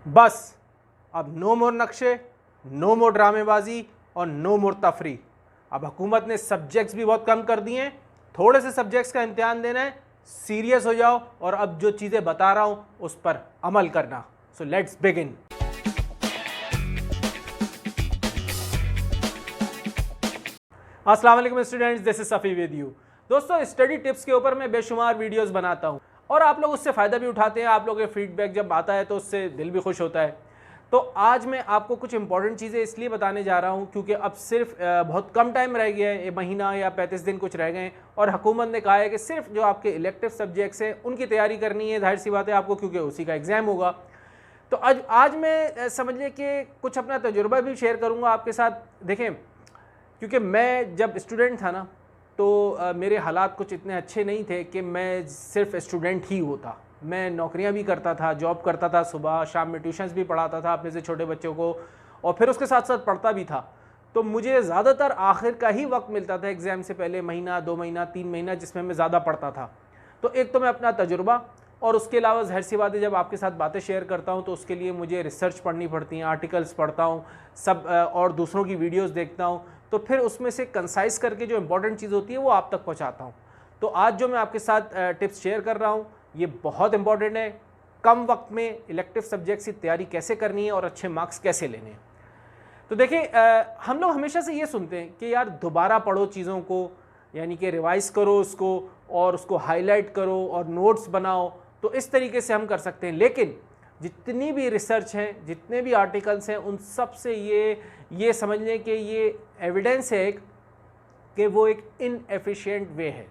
बस अब नो मोर नक्शे, नो मोर ड्रामेबाजी और नो मोर तफरी। अब हुकूमत ने सब्जेक्ट्स भी बहुत कम कर दिए हैं, थोड़े से सब्जेक्ट्स का इम्तिहान देना है, सीरियस हो जाओ और अब जो चीज़ें बता रहा हूँ उस पर अमल करना। So let's begin. अस्सलाम वालेकुम students, this is Safi with you. दोस्तों, स्टडी टिप्स के ऊपर मैं बेशुमार वीडियोस बनाता हूँ और आप लोग उससे फ़ायदा भी उठाते हैं। आप लोगों के फीडबैक जब आता है तो उससे दिल भी खुश होता है। तो आज मैं आपको कुछ इंपॉर्टेंट चीज़ें इसलिए बताने जा रहा हूँ क्योंकि अब सिर्फ बहुत कम टाइम रह गया है, महीना या 35 दिन कुछ रह गए हैं और हुकूमत ने कहा है कि सिर्फ जो आपके इलेक्टिव सब्जेक्ट्स हैं उनकी तैयारी करनी है। जाहिर सी बात है आपको, क्योंकि उसी का एग्ज़ाम होगा। तो आज मैं समझ लें कि कुछ अपना तजुर्बा भी शेयर करूँगा आपके साथ। देखें, क्योंकि मैं जब स्टूडेंट था ना तो मेरे हालात कुछ इतने अच्छे नहीं थे कि मैं सिर्फ स्टूडेंट ही होता। मैं नौकरियां भी करता था, जॉब करता था, सुबह शाम में ट्यूशन्स भी पढ़ाता था अपने से छोटे बच्चों को और फिर उसके साथ साथ पढ़ता भी था। तो मुझे ज़्यादातर आखिर का ही वक्त मिलता था एग्ज़ाम से पहले, महीना 2 महीना 3 महीना, जिसमें मैं ज़्यादा पढ़ता था। तो एक तो मैं अपना तजुर्बा और उसके अलावा ज़ाहिर सी बात है जब आपके साथ बातें शेयर करता हूँ तो उसके लिए मुझे रिसर्च पढ़नी पड़ती हैं, आर्टिकल्स पढ़ता हूँ सब और दूसरों की वीडियोज़ देखता हूँ, तो फिर उसमें से कंसाइज करके जो इंपॉर्टेंट चीज़ होती है वो आप तक पहुंचाता हूं। तो आज जो मैं आपके साथ टिप्स शेयर कर रहा हूं ये बहुत इंपॉर्टेंट है। कम वक्त में इलेक्टिव सब्जेक्ट्स की तैयारी कैसे करनी है और अच्छे मार्क्स कैसे लेने हैं। तो देखिए, हम लोग हमेशा से ये सुनते हैं कि यार दोबारा पढ़ो चीज़ों को, यानी कि रिवाइज करो उसको और उसको हाईलाइट करो और नोट्स बनाओ। तो इस तरीके से हम कर सकते हैं, लेकिन जितनी भी रिसर्च हैं, जितने भी आर्टिकल्स हैं, उन सब से ये समझ लें कि ये एविडेंस है कि वो एक इनएफिशिएंट वे है।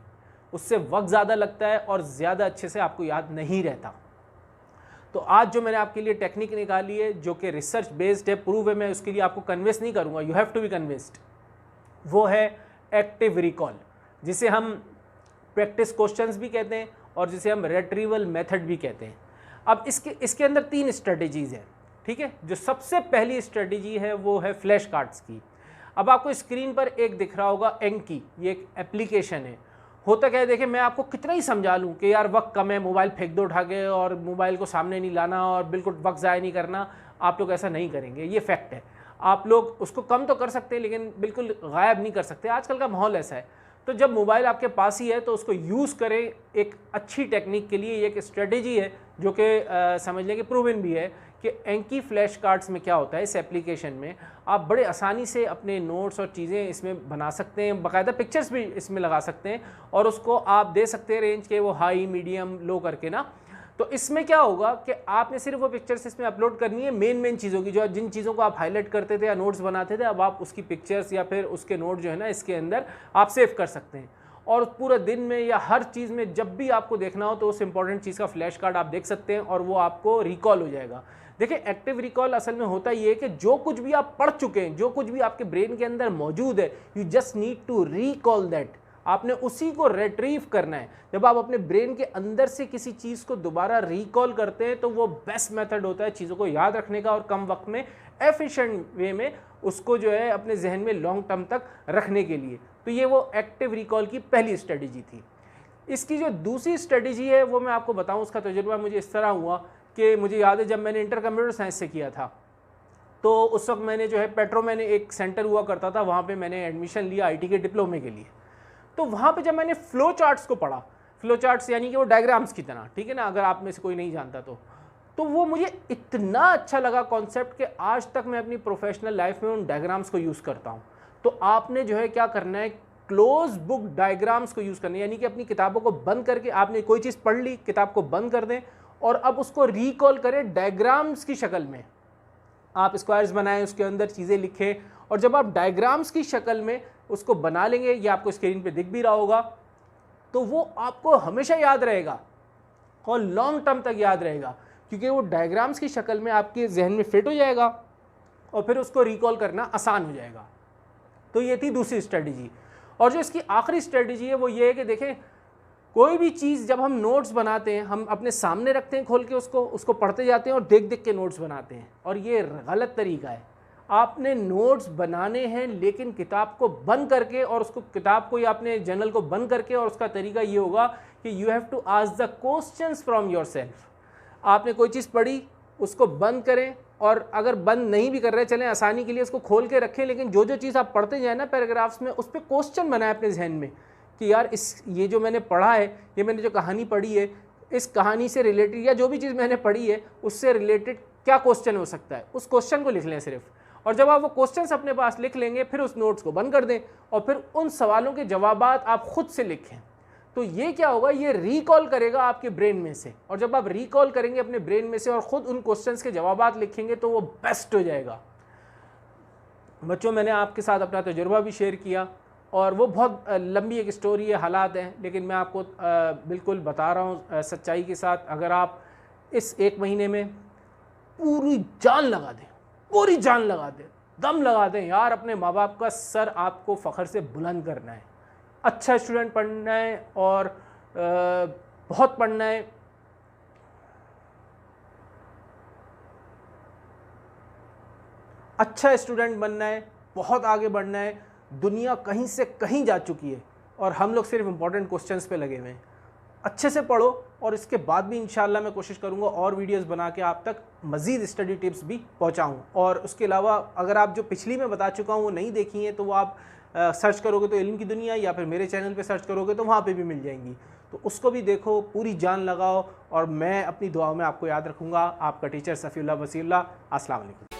उससे वक्त ज़्यादा लगता है और ज़्यादा अच्छे से आपको याद नहीं रहता। तो आज जो मैंने आपके लिए टेक्निक निकाली है जो कि रिसर्च बेस्ड है, प्रूव है, मैं उसके लिए आपको कन्विंस नहीं करूँगा, you have to be convinced. वो है एक्टिव रिकॉल, जिसे हम प्रैक्टिस क्वेश्चंस भी कहते हैं और जिसे हम रिट्रीवल मेथड भी कहते हैं। अब इसके अंदर 3 स्ट्रेटजीज़ हैं, ठीक है। जो सबसे पहली स्ट्रेटजी है वो है फ्लैश कार्ड्स की। अब आपको स्क्रीन पर एक दिख रहा होगा एंकी, ये एक एप्लीकेशन है। होता क्या है, देखिए मैं आपको कितना ही समझा लूँ कि यार वक्त कम है, मोबाइल फेंक दो उठा के और मोबाइल को सामने नहीं लाना और बिल्कुल वक्त ज़ाया नहीं करना, आप लोग ऐसा नहीं करेंगे, ये फैक्ट है। आप लोग उसको कम तो कर सकते हैं लेकिन बिल्कुल गायब नहीं कर सकते। आजकल का माहौल ऐसा है। तो जब मोबाइल आपके पास ही है तो उसको यूज़ करें एक अच्छी टेक्निक के लिए। एक स्ट्रेटेजी है जो कि समझ लें कि प्रूवन भी है कि एंकी फ्लैश कार्ड्स में क्या होता है। इस एप्लीकेशन में आप बड़े आसानी से अपने नोट्स और चीज़ें इसमें बना सकते हैं, बाकायदा पिक्चर्स भी इसमें लगा सकते हैं और उसको आप दे सकते हैं रेंज के, वो हाई मीडियम लो करके ना। तो इसमें क्या होगा कि आपने सिर्फ वो पिक्चर्स इसमें अपलोड करनी है, मेन चीज़ों की, जो जिन चीज़ों को आप हाईलाइट करते थे या नोट्स बनाते थे, अब आप उसकी पिक्चर्स या फिर उसके नोट जो है ना इसके अंदर आप सेव कर सकते हैं। और पूरे दिन में या हर चीज़ में जब भी आपको देखना हो तो उस इंपॉर्टेंट चीज़ का फ्लैश कार्ड आप देख सकते हैं और वो आपको रिकॉल हो जाएगा। देखिए, एक्टिव रिकॉल असल में होता ये है कि जो कुछ भी आप पढ़ चुके हैं, जो कुछ भी आपके ब्रेन के अंदर मौजूद है, you just need to recall that. आपने उसी को रिट्रीव करना है। जब आप अपने ब्रेन के अंदर से किसी चीज़ को दोबारा रिकॉल करते हैं तो वो बेस्ट मेथड होता है चीज़ों को याद रखने का और कम वक्त में एफिशिएंट वे में उसको जो है अपने जहन में लॉन्ग टर्म तक रखने के लिए। तो ये वो एक्टिव रिकॉल की पहली स्ट्रेटजी थी। इसकी जो दूसरी स्ट्रेटजी है वो मैं आपको बताऊं। उसका तजुर्बा मुझे इस तरह हुआ कि मुझे याद है जब मैंने इंटर कंप्यूटर साइंस से किया था तो उस वक्त मैंने जो है पेट्रो में एक सेंटर हुआ करता था, वहाँ पर मैंने एडमिशन लिया IT के डिप्लोमे के लिए। तो वहाँ पे जब मैंने फ्लो चार्ट्स को पढ़ा, फ्लो चार्ट्स यानी कि वो डायग्राम्स की तरह, ठीक है ना, अगर आप में से कोई नहीं जानता तो वो मुझे इतना अच्छा लगा कॉन्सेप्ट कि आज तक मैं अपनी प्रोफेशनल लाइफ में उन डायग्राम्स को यूज़ करता हूँ। तो आपने जो है क्या करना है, क्लोज बुक डायग्राम्स को यूज़ करना है, यानी कि अपनी किताबों को बंद करके आपने कोई चीज़ पढ़ ली, किताब को बंद कर दें और अब उसको रिकॉल करें डायग्राम्स की शक्ल में। आप स्क्वायर्स बनाएं, उसके अंदर चीज़ें लिखें और जब आप डायग्राम्स की शक्ल में उसको बना लेंगे, ये आपको स्क्रीन पे दिख भी रहा होगा, तो वो आपको हमेशा याद रहेगा और लॉन्ग टर्म तक याद रहेगा क्योंकि वो डायग्राम्स की शक्ल में आपके जहन में फिट हो जाएगा और फिर उसको रिकॉल करना आसान हो जाएगा। तो ये थी दूसरी स्ट्रेटजी। और जो इसकी आखिरी स्ट्रेटजी है वो ये है कि देखें, कोई भी चीज़ जब हम नोट्स बनाते हैं, हम अपने सामने रखते हैं खोल के, उसको पढ़ते जाते हैं और देख देख के नोट्स बनाते हैं, और ये गलत तरीका है। आपने नोट्स बनाने हैं लेकिन किताब को बंद करके, और उसको किताब को या अपने जर्नल को बंद करके, और उसका तरीका ये होगा कि you have to ask the questions from yourself. आपने कोई चीज़ पढ़ी, उसको बंद करें, और अगर बंद नहीं भी कर रहे चलें आसानी के लिए उसको खोल के रखें, लेकिन जो जो चीज़ आप पढ़ते जाए ना पैराग्राफ्स में, उस पर क्वेश्चन बनाए अपने जहन में कि यार ये जो मैंने पढ़ा है, ये मैंने जो कहानी पढ़ी है, इस कहानी से रिलेटेड या जो भी चीज़ मैंने पढ़ी है उससे रिलेटेड क्या क्वेश्चन हो सकता है, उस क्वेश्चन को लिख लें सिर्फ। और जब आप वो क्वेश्चंस अपने पास लिख लेंगे फिर उस नोट्स को बंद कर दें और फिर उन सवालों के जवाबात आप खुद से लिखें। तो ये क्या होगा, ये रिकॉल करेगा आपके ब्रेन में से, और जब आप रिकॉल करेंगे अपने ब्रेन में से और ख़ुद उन क्वेश्चंस के जवाबात लिखेंगे तो वो बेस्ट हो जाएगा। बच्चों, मैंने आपके साथ अपना तजुर्बा भी शेयर किया और वो बहुत लंबी एक स्टोरी है, हालात हैं, लेकिन मैं आपको बिल्कुल बता रहा हूँ सच्चाई के साथ। अगर आप इस 1 महीने में पूरी जान लगा दें, पूरी जान लगा दें, दम लगा दें यार, अपने माँ बाप का सर आपको फ़ख्र से बुलंद करना है, अच्छा स्टूडेंट पढ़ना है और बहुत पढ़ना है, अच्छा स्टूडेंट बनना है, बहुत आगे बढ़ना है। दुनिया कहीं से कहीं जा चुकी है और हम लोग सिर्फ इम्पोर्टेंट क्वेश्चंस पे लगे हुए हैं। अच्छे से पढ़ो और इसके बाद भी इंशाल्लाह मैं कोशिश करूंगा और वीडियोस बना के आप तक मज़ीद स्टडी टिप्स भी पहुंचाऊं। और उसके अलावा अगर आप जो पिछली मैं बता चुका हूं वो नहीं देखी हैं तो वो आप सर्च करोगे तो इल्म की दुनिया, या फिर मेरे चैनल पे सर्च करोगे तो वहाँ पे भी मिल जाएंगी, तो उसको भी देखो, पूरी जान लगाओ। और मैं अपनी दुआओं में आपको याद रखूँगा। आपका टीचर सफ़ीउल्लाह वसीउल्लाह। अस्सलाम वालेकुम।